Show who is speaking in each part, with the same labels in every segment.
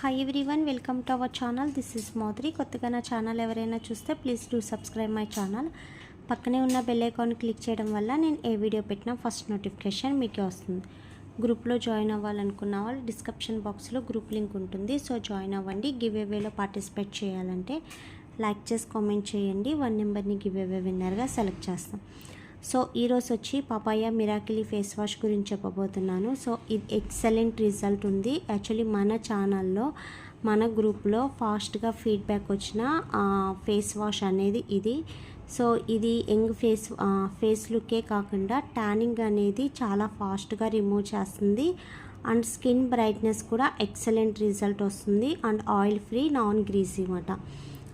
Speaker 1: Hi everyone, welcome to our channel. This is Modri. కొత్తగా నా channel ఎవరైనా చూస్తే please do subscribe my channel. పక్కనే ఉన్న బెల్ ఐకాన్ క్లిక్ చేయడం వల్ల నేను ఏ వీడియో పెట్టినా ఫస్ట్ నోటిఫికేషన్ మీకే వస్తుంది. గ్రూప్లో జాయిన్ అవ్వాలనుకున్న వాళ్ళు డిస్క్రిప్షన్ బాక్స్లో గ్రూప్ లింక్ ఉంటుంది, సో జాయిన్ అవ్వండి. గివ్ అవేలో పార్టిసిపేట్ చేయాలంటే లైక్ చేసి కామెంట్ చేయండి. 1 నెంబర్ని గివ్ అవే విన్నర్గా సెలెక్ట్ చేస్తాం. సో ఈరోజు వచ్చి పపాయ మిరాకిలీ ఫేస్ వాష్ గురించి చెప్పబోతున్నాను. సో ఇది ఎక్సలెంట్ రిజల్ట్ ఉంది. యాక్చువల్లీ మన ఛానల్లో మన గ్రూప్లో ఫాస్ట్గా ఫీడ్బ్యాక్ వచ్చిన ఫేస్ వాష్ అనేది ఇది. సో ఇది యంగ్ ఫేస్ లుక్కే కాకుండా ట్యానింగ్ అనేది చాలా ఫాస్ట్గా రిమూవ్ చేస్తుంది అండ్ స్కిన్ బ్రైట్నెస్ కూడా ఎక్సలెంట్ రిజల్ట్ వస్తుంది and oil free, non greasy అన్నమాట.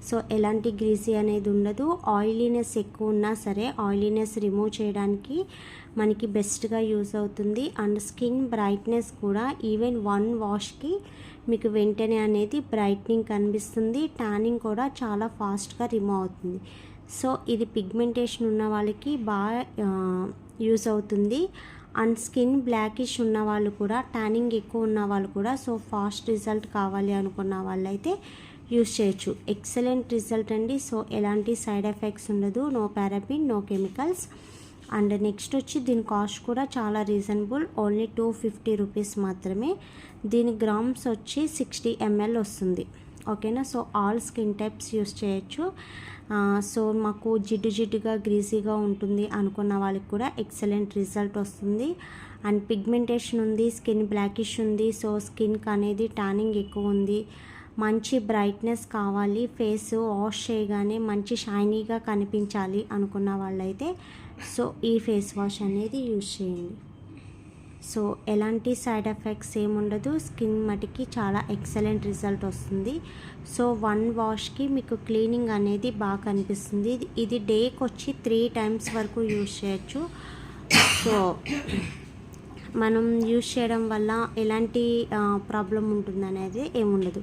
Speaker 1: సో ఎలాంటి గ్రీజీ అనేది ఉండదు. ఆయిలీనెస్ ఎక్కువ ఉన్నా సరే ఆయిలీనెస్ రిమూవ్ చేయడానికి మనకి బెస్ట్గా యూజ్ అవుతుంది అండ్ స్కిన్ బ్రైట్నెస్ కూడా ఈవెన్ 1 వాష్కి మీకు వెంటనే అనేది బ్రైట్నింగ్ కనిపిస్తుంది. ట్యానింగ్ కూడా చాలా ఫాస్ట్గా రిమూవ్ అవుతుంది. సో ఇది పిగ్మెంటేషన్ ఉన్న వాళ్ళకి బాగా యూజ్ అవుతుంది అండ్ స్కిన్ బ్లాకిష్ ఉన్న వాళ్ళు కూడా, ట్యానింగ్ ఎక్కువ ఉన్న వాళ్ళు కూడా సో ఫాస్ట్ రిజల్ట్ కావాలి అనుకున్న వాళ్ళైతే యూస్ చేయొచ్చు. ఎక్సలెంట్ రిజల్ట్ అండి. సో ఎలాంటి సైడ్ ఎఫెక్ట్స్ ఉండదు, no paraben, no chemicals. And next వచ్చి దీని కాస్ట్ కూడా చాలా రీజనబుల్, ఓన్లీ 250 రూపీస్ మాత్రమే. దీని గ్రామ్స్ వచ్చి 60 ml వస్తుంది. ఓకేనా. So all skin types use చేయొచ్చు. సో మాకు జిడ్డుగా గ్రీజీగా ఉంటుంది అనుకున్న వాళ్ళకి కూడా ఎక్సలెంట్ రిజల్ట్ వస్తుంది. అండ్ పిగ్మెంటేషన్ ఉంది, స్కిన్ బ్లాకిష్ ఉంది, సో స్కిన్కి అనేది ట్యానింగ్ ఎక్కువ ఉంది, మంచి బ్రైట్నెస్ కావాలి, ఫేస్ వాష్ చేయగానే మంచి షైనీగా కనిపించాలి అనుకున్న వాళ్ళైతే సో ఈ ఫేస్ వాష్ అనేది యూజ్ చేయండి. సో ఎలాంటి సైడ్ ఎఫెక్ట్స్ ఏముండదు, స్కిన్ మటుకి చాలా ఎక్సలెంట్ రిజల్ట్ వస్తుంది. సో 1 వాష్కి మీకు క్లీనింగ్ అనేది బాగా కనిపిస్తుంది. ఇది డేకి వచ్చి 3 times వరకు యూజ్ చేయొచ్చు. సో మనం యూజ్ చేయడం వల్ల ఎలాంటి ప్రాబ్లం ఉంటుందనేది ఏముండదు.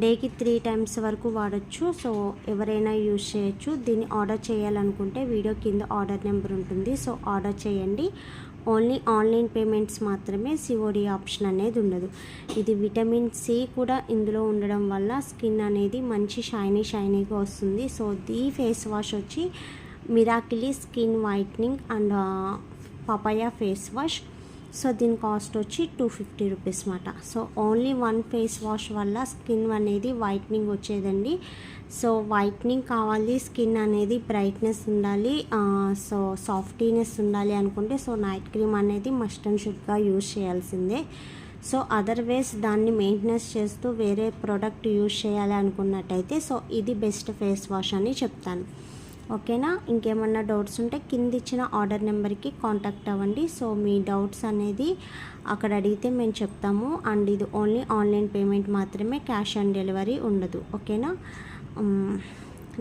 Speaker 1: డేకి 3 times వరకు వాడచ్చు. సో ఎవరైనా యూజ్ చేయొచ్చు. దీన్ని ఆర్డర్ చేయాలనుకుంటే వీడియో కింద ఆర్డర్ నెంబర్ ఉంటుంది, సో ఆర్డర్ చేయండి. ఓన్లీ ఆన్లైన్ పేమెంట్స్ మాత్రమే, సిఓడి ఆప్షన్ అనేది ఉండదు. ఇది విటమిన్ సి కూడా ఇందులో ఉండడం వల్ల స్కిన్ అనేది మంచి షైనీగా వస్తుంది. సో ఈ ఫేస్ వాష్ వచ్చి మిరాకిలీ skin whitening and papaya face wash. So దీని కాస్ట్ వచ్చి 250 రూపీస్ అన్నమాట. సో ఓన్లీ 1 ఫేస్ వాష్ వల్ల స్కిన్ అనేది వైట్నింగ్ వచ్చేదండి. సో వైట్నింగ్ కావాలి, స్కిన్ అనేది బ్రైట్నెస్ ఉండాలి, సో సాఫ్టీనెస్ ఉండాలి అనుకుంటే సో నైట్ క్రీమ్ అనేది మస్ట్ అండ్ షుడ్గా యూజ్ చేయాల్సిందే. సో అదర్వైజ్ దాన్ని మెయింటెనెన్స్ చేస్తూ వేరే ప్రోడక్ట్ యూజ్ చేయాలి అనుకున్నట్టయితే సో ఇది బెస్ట్ ఫేస్ వాష్ అని చెప్తాను. ఓకేనా. ఇంకేమన్నా డౌట్స్ ఉంటే కింద ఇచ్చిన ఆర్డర్ నెంబర్కి కాంటాక్ట్ అవ్వండి. సో మీ డౌట్స్ అనేది అక్కడ అడిగితే మేము చెప్తాము. అండ్ ఇది ఓన్లీ ఆన్లైన్ పేమెంట్ మాత్రమే, క్యాష్ ఆన్ డెలివరీ ఉండదు. ఓకేనా.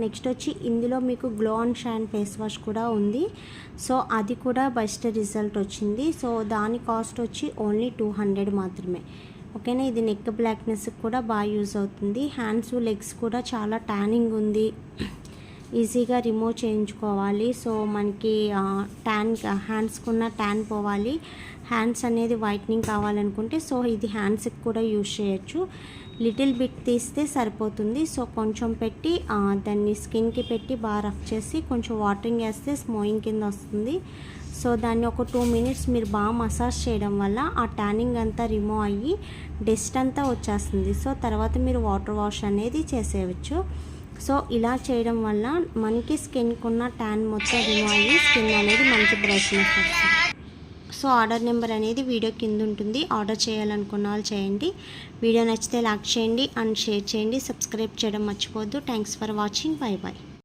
Speaker 1: నెక్స్ట్ వచ్చి ఇందులో మీకు glow and shine face wash కూడా ఉంది. సో అది కూడా బెస్ట్ రిజల్ట్ వచ్చింది. సో దాని కాస్ట్ వచ్చి ఓన్లీ 200 మాత్రమే. ఓకేనా. ఇది నెక్ బ్లాక్నెస్కి కూడా బాగా యూజ్ అవుతుంది. హ్యాండ్స్, లెగ్స్ కూడా చాలా ట్యానింగ్ ఉంది, ఈజీగా రిమూవ్ చేయించుకోవాలి. సో మనకి హ్యాండ్స్కి ఉన్న ట్యాన్ పోవాలి, హ్యాండ్స్ అనేది వైట్నింగ్ కావాలనుకుంటే సో ఇది హ్యాండ్స్కి కూడా యూజ్ చేయొచ్చు. లిటిల్ బిట్ తీస్తే సరిపోతుంది. సో కొంచెం పెట్టి దాన్ని స్కిన్కి పెట్టి బాగా రఫ్ చేసి కొంచెం వాటరింగ్ వేస్తే స్మోయింగ్ కింద వస్తుంది. సో దాన్ని ఒక 2 minutes మీరు బాగా మసాజ్ చేయడం వల్ల ఆ ట్యానింగ్ అంతా రిమూవ్ అయ్యి డస్ట్ అంతా వచ్చేస్తుంది. సో తర్వాత మీరు వాటర్ వాష్ అనేది చేసేయచ్చు. సో ఇలా చేయడం వల్ల మనకి స్కిన్కి ఉన్న ట్యాన్ మొత్తం రిమూవ్ అయ్యి స్కిన్ అనేది మంచి బ్రైట్నెస్ వస్తుంది. సో ఆర్డర్ నెంబర్ అనేది వీడియో కింద ఉంటుంది. ఆర్డర్ చేయాలనుకున్న వాళ్ళు చేయండి. వీడియో నచ్చితే లైక్ చేయండి అండ్ షేర్ చేయండి. సబ్స్క్రైబ్ చేయడం మర్చిపోవద్దు. Thanks for watching. బై.